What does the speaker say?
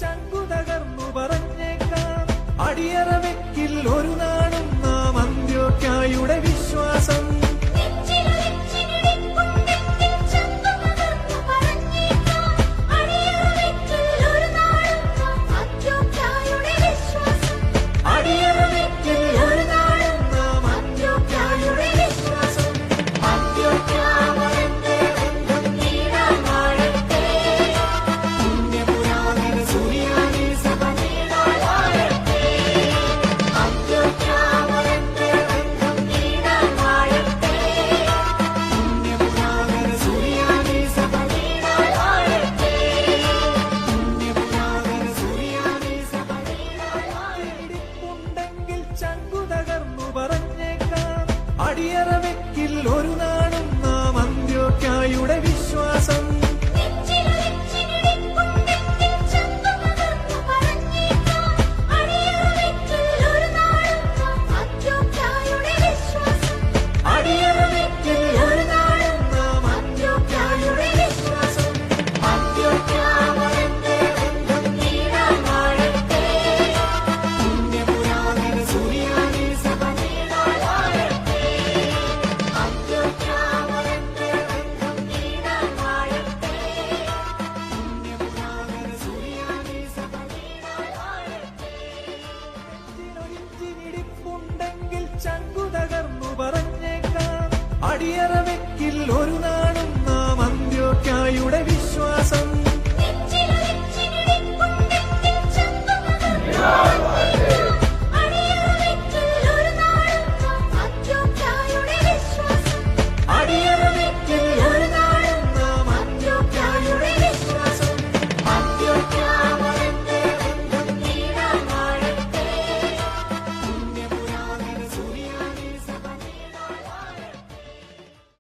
ചങ്കു തകർന്നു പറഞ്ഞേക്കാം. അടിയറ വെക്കിൽ ഒരു നാളും നാം അന്ത്യോക്യായുടെ വിശ്വാസം. അടിയറ വെക്കിൽ ഒരു നാളും നാം അന്ത്യോക്യായുടെ വിശ്വാസം. ചങ്കു തകർന്നു പറഞ്ഞേക്കാം. അടിയറ വെക്കിൽ ഒരു നാളും നാം അന്ത്യോക്യായുടെ